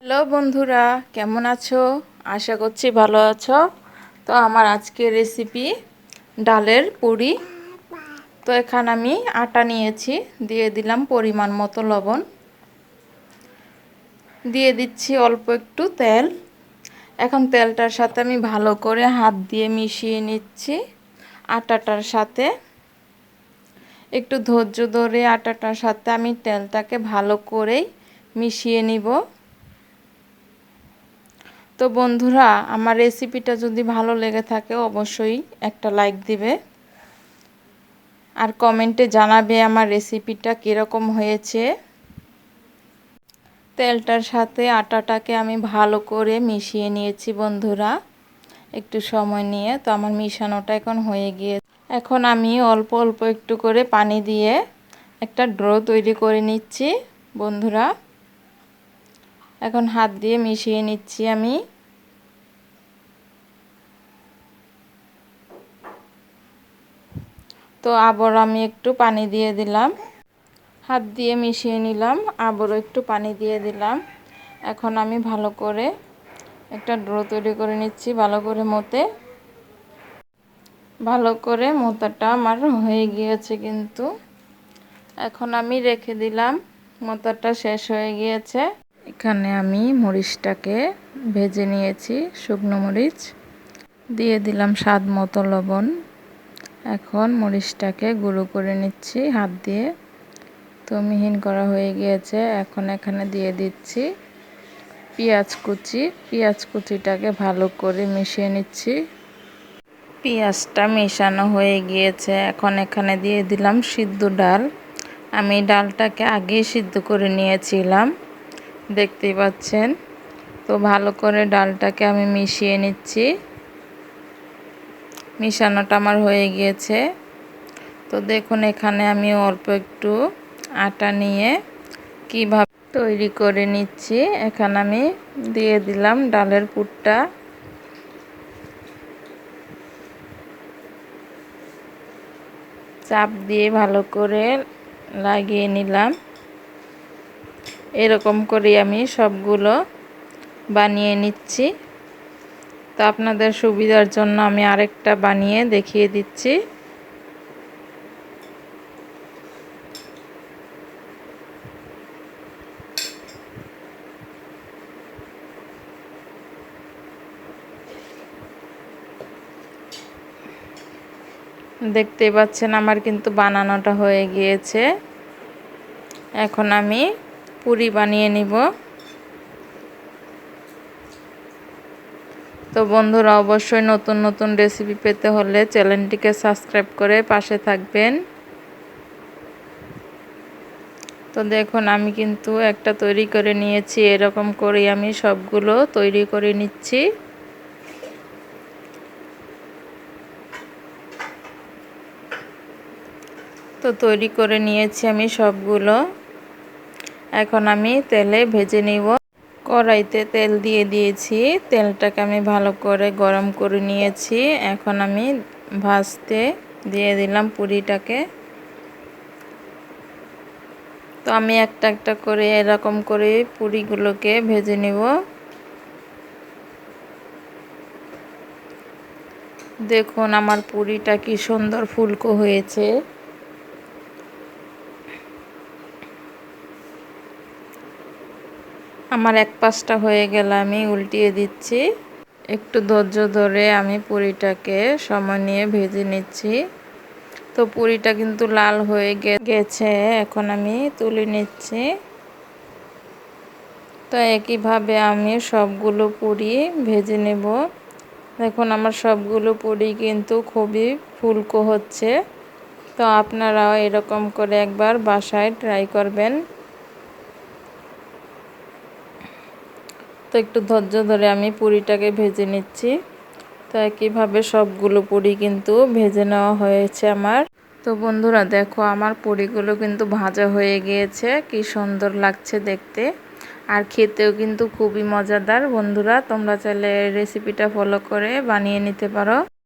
Hello বন্ধুরা, কেমন আছো? আশা করছি ভালো আছো। তো আমার আজকের রেসিপি ডালের পুরি। তো এখানে আমি আটা নিয়েছি, দিয়ে দিলাম পরিমাণ মতো লবণ, দিয়ে দিচ্ছি অল্প একটু তেল। এখন তেলটার সাথে আমি ভালো করে হাত দিয়ে মিশিয়ে নিচ্ছি আটাটার সাথে। একটু ধৈর্য ধরে আটাটার সাথে আমি তেলটাকে ভালো করেই মিশিয়ে নিব। তো বন্ধুরা, আমার রেসিপিটা যদি ভালো লেগে থাকে অবশ্যই একটা লাইক দিবে আর কমেন্টে জানাবে আমার রেসিপিটা কীরকম হয়েছে। তেলটার সাথে আটাটাকে আমি ভালো করে মিশিয়ে নিয়েছি বন্ধুরা, একটু সময় নিয়ে। তো আমার মিশানোটা এখন হয়ে গিয়েছে। এখন আমি অল্প অল্প একটু করে পানি দিয়ে একটা ডো তৈরি করে নিচ্ছি বন্ধুরা। এখন হাত দিয়ে মিশিয়ে নিচ্ছি আমি। তো আবার আমি একটু পানি দিয়ে দিলাম, হাত দিয়ে মিশিয়ে নিলাম, আবারও একটু পানি দিয়ে দিলাম। এখন আমি ভালো করে একটা ডো তৈরি করে নিচ্ছি, ভালো করে মোতাটা আমার হয়ে গিয়েছে কিন্তু। এখন আমি রেখে দিলাম, মোতাটা শেষ হয়ে গিয়েছে। এখানে আমি মরিচটাকে ভেজে নিয়েছি, শুকনো মরিচ দিয়ে দিলাম স্বাদ মতো লবণ। এখন মরিচটাকে গুঁড়ো করে নিচ্ছি হাত দিয়ে। তো মিহিন করা হয়ে গিয়েছে। এখন এখানে দিয়ে দিচ্ছি পেঁয়াজ কুচি। পেঁয়াজ কুচিটাকে ভালো করে মিশিয়ে নিচ্ছি। পেঁয়াজটা মেশানো হয়ে গিয়েছে। এখন এখানে দিয়ে দিলাম সিদ্ধ ডাল। আমি ডালটাকে আগেই সিদ্ধ করে নিয়েছিলাম, দেখতেই পাচ্ছেন। তো ভালো করে ডালটাকে আমি মিশিয়ে নিচ্ছি। মিশানোটা আমার হয়ে গিয়েছে। তো দেখুন, এখানে আমি অল্প একটু আটা নিয়ে কিভাবে তৈরি করে নিচ্ছি। এখানে আমি দিয়ে দিলাম ডালের পুরটা। চাপ দিয়ে ভালো করে লাগিয়ে নিলাম। এরকম করে আমি সবগুলো বানিয়ে নিচ্ছি। তো আপনাদের সুবিধার জন্য আমি আরেকটা বানিয়ে দেখিয়ে দিচ্ছি। দেখতেই পাচ্ছেন আমার কিন্তু বানানোটা হয়ে গিয়েছে। এখন আমি পুরি বানিয়ে নিব। তো বন্ধুরা, অবশ্যই নতুন নতুন রেসিপি পেতে হলে চ্যানেলটিকে সাবস্ক্রাইব করে পাশে থাকবেন। তো দেখুন, আমি কিন্তু একটা তৈরি করে নিয়েছি। এরকম করে আমি সবগুলো তৈরি করে নিচ্ছি। তো তৈরি করে নিয়েছি আমি সবগুলো। এখন আমি তেলে ভেজে নিব। কড়াইতে তেল দিয়ে দিয়েছি। তেলটাকে আমি ভালো করে গরম করে নিয়েছি। এখন আমি ভাজতে দিয়ে দিলাম পুরিটাকে। তো আমি একটা একটা করে এরকম করে পুরিগুলোকে ভেজে নিব। দেখুন আমার পুরিটা কি সুন্দর ফুলকো হয়েছে। আমার এক পাশটা হয়ে গেলে আমি উল্টিয়ে দিচ্ছি। একটু ধৈর্য ধরে আমি পুরিটাকে সময় নিয়ে ভেজে নিচ্ছি। তো পুরিটা কিন্তু লাল হয়ে গেছে। এখন আমি তুলে নিচ্ছি। তো একইভাবে আমি সবগুলো পুরি ভেজে নেব। দেখুন আমার সবগুলো পুরি কিন্তু খুবই ফুলকো হচ্ছে। তো আপনারাও এরকম করে একবার বাসায় ট্রাই করবেন। তো একটু ধৈর্য ধরে আমি পুরিটাকে ভেজে নিচ্ছি। তো একইভাবে সবগুলো পুরি কিন্তু ভেজে নেওয়া হয়েছে আমার। তো বন্ধুরা দেখো, আমার পুরিগুলো কিন্তু ভাজা হয়ে গিয়েছে। কি সুন্দর লাগছে দেখতে, আর খেতেও কিন্তু খুবই মজাদার। বন্ধুরা, তোমরা চাইলে রেসিপিটা ফলো করে বানিয়ে নিতে পারো।